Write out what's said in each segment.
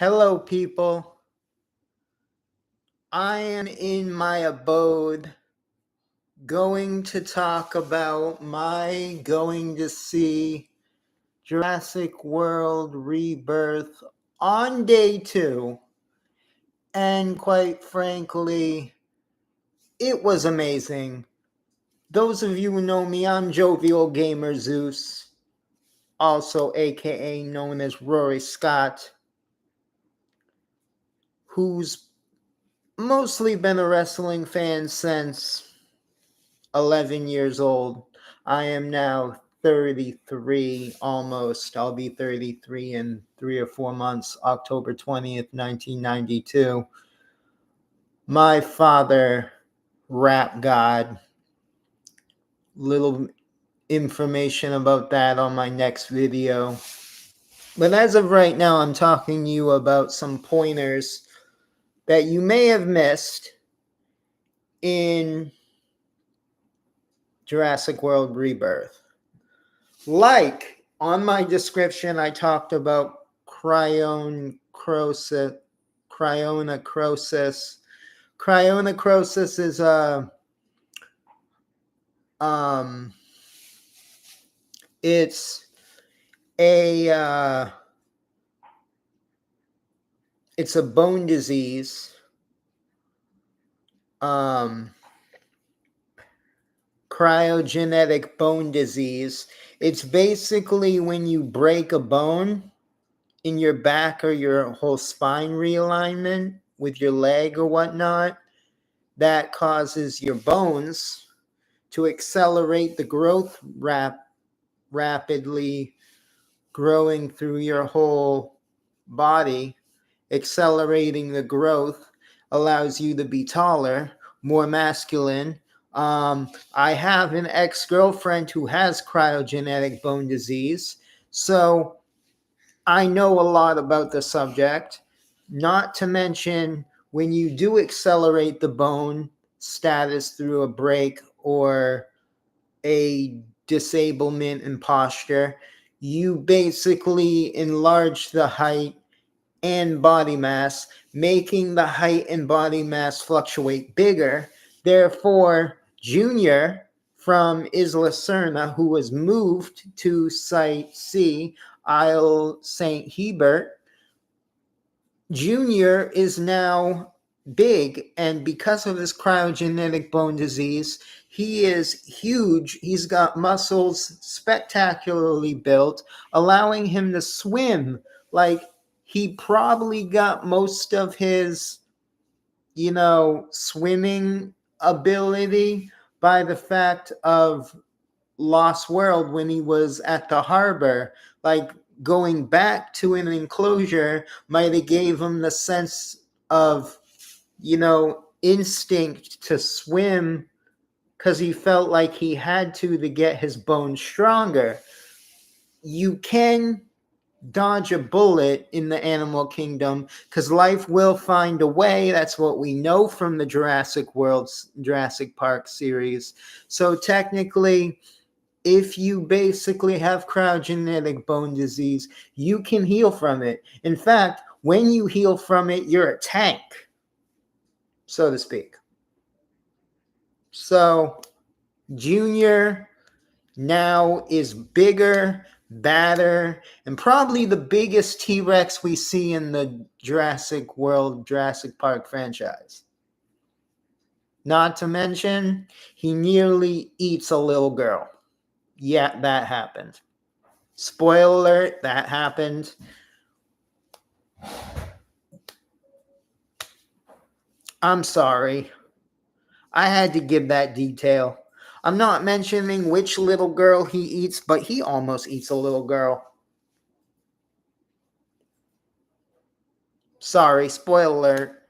Hello, people. I am in my abode going to talk about my going to see Jurassic World Rebirth on day 2. And quite frankly, it was amazing. Those of you who know me, I'm Jovial Gamer Zeus, also aka known as Rory Scott, who's mostly been a wrestling fan since 11 years old. I am now 33 almost. I'll be 33 in 3 or 4 months, October 20th, 1992. My father, rap god. Little information about that on my next video. But as of right now, I'm talking to you about some pointers that you may have missed in Jurassic World Rebirth. Like on my description, I talked about cryonecrosis. Cryonecrosis. Cryonecrosis is it's a bone disease. Cryogenic bone disease. It's basically when you break a bone in your back or your whole spine realignment with your leg or whatnot, that causes your bones to accelerate the growth rapidly growing through your whole body. Accelerating the growth allows you to be taller, more masculine. I have an ex-girlfriend who has cryogenic bone disease, so I know a lot about the subject. Not to mention, when you do accelerate the bone status through a break or a disablement in posture, you basically enlarge the height and body mass, making the height and body mass fluctuate bigger. Therefore, Junior from Isla Serna, who was moved to Site C, Isle St. Hebert, Junior is now big, and because of his cryogenic bone disease, he is huge. He's got muscles spectacularly built, allowing him to swim. Like, he probably got most of his, swimming ability by the fact of Lost World when he was at the harbor. Like, going back to an enclosure might have gave him the sense of, instinct to swim because he felt like he had to get his bones stronger. You can dodge a bullet in the animal kingdom because life will find a way. That's what we know from the Jurassic Park series. So technically, if you basically have cryogenic bone disease, you can heal from it. In fact, when you heal from it, you're a tank, so to speak. So Junior now is bigger, badder, and probably the biggest T-Rex we see in the Jurassic Park franchise. Not to mention, he nearly eats a little girl. Yeah, that happened. Spoiler alert, that happened. I'm sorry. I had to give that detail. I'm not mentioning which little girl he eats, but he almost eats a little girl. Sorry, spoiler alert.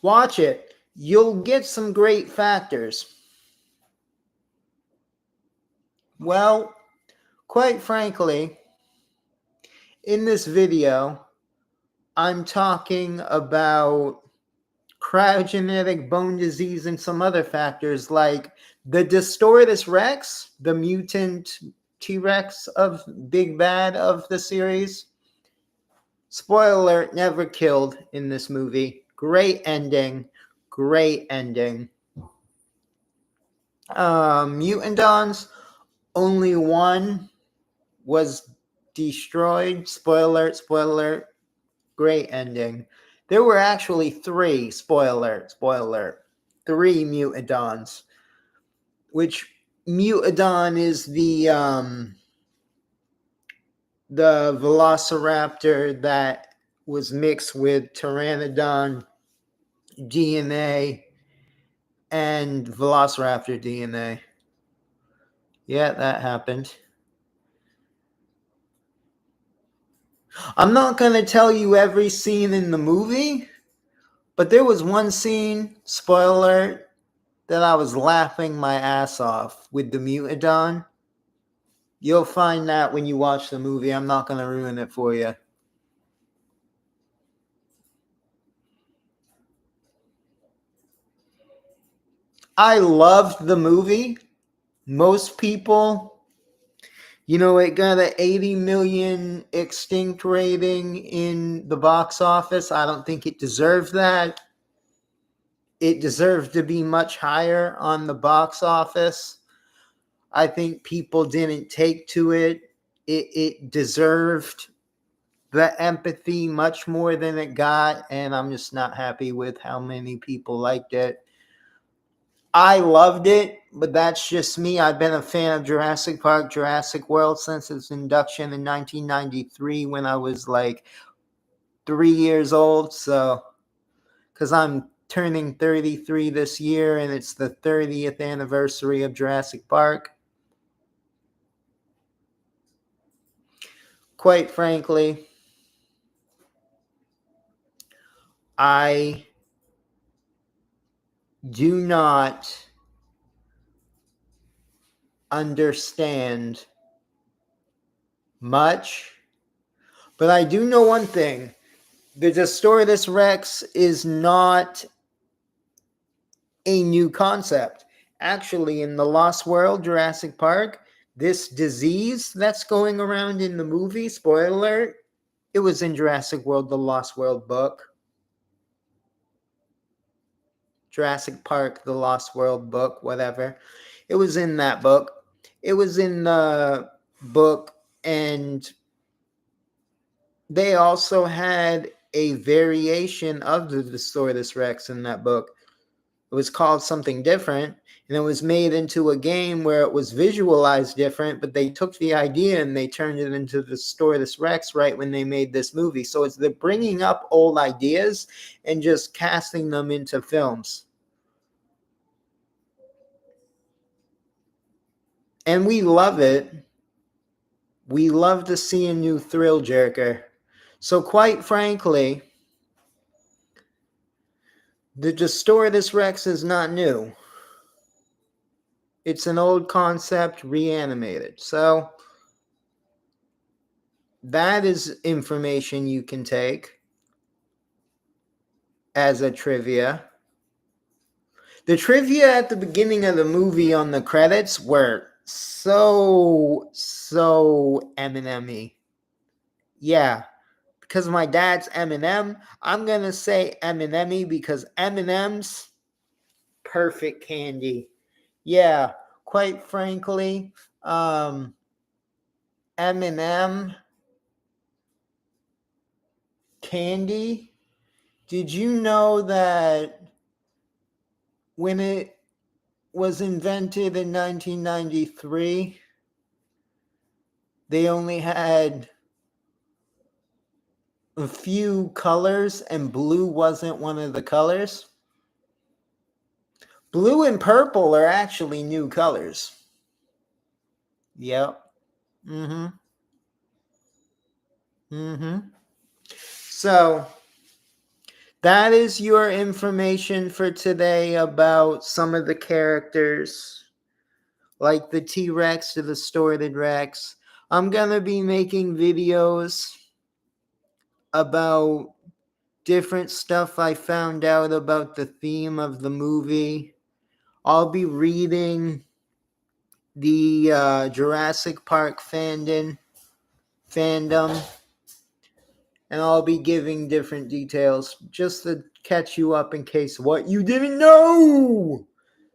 Watch it. You'll get some great factors. Well, quite frankly, in this video, I'm talking about cryogenic bone disease, and some other factors like the Distortus Rex, the mutant T-Rex of Big Bad of the series. Spoiler alert, never killed in this movie. Great ending. Great ending. Mutandons, only one was destroyed. Spoiler alert, spoiler alert. Great ending. There were actually three, spoiler alert, three Mutandons, which Mutadon is the velociraptor that was mixed with Pteranodon DNA and velociraptor DNA. Yeah, that happened. I'm not going to tell you every scene in the movie, but there was one scene, spoiler alert, that I was laughing my ass off with the Mutadon. You'll find that when you watch the movie. I'm not going to ruin it for you. I loved the movie. Most people, it got an 80 million extinct rating in the box office. I don't think it deserved that. It deserved to be much higher on the box office. I think people didn't take to it. It deserved the empathy much more than it got, and I'm just not happy with how many people liked it. I loved it, but that's just me. I've been a fan of Jurassic Park, Jurassic World since its induction in 1993 when I was like 3 years old. So, because I'm turning 33 this year and it's the 30th anniversary of Jurassic Park. Quite frankly, I do not understand much, but I do know one thing. The Distortus Rex is not a new concept. Actually, in the Lost World, Jurassic Park, this disease that's going around in the movie, spoiler alert, it was in Jurassic World, the Lost World book. Jurassic Park, the Lost World book, whatever. It was in that book. It was in the book, and they also had a variation of the Distortus Rex in that book. It was called something different, and it was made into a game where it was visualized different, but they took the idea and they turned it into the Distortus Rex right when they made this movie. So it's they're bringing up old ideas and just casting them into films. And we love it. We love to see a new thrill jerker. So quite frankly, the Distortus Rex is not new. It's an old concept reanimated. So that is information you can take as a trivia. The trivia at the beginning of the movie on the credits were so Eminem-y. Yeah, because my dad's Eminem, I'm going to say Eminem-y because M&M's perfect candy. Yeah, quite frankly, M&M candy. Did you know that when it was invented in 1993, they only had a few colors and blue wasn't one of the colors? Blue and purple are actually new colors. Yep. So that is your information for today about some of the characters, like the T-Rex to the Distorted Rex. I'm going to be making videos about different stuff I found out about the theme of the movie. I'll be reading the Jurassic Park fandom, and I'll be giving different details just to catch you up in case what you didn't know.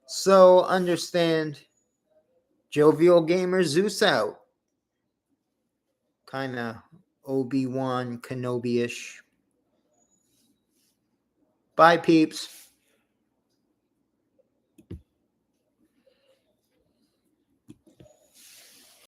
So understand, Jovial Gamer Zeus out. Kind of Obi-Wan Kenobi-ish. Bye, peeps.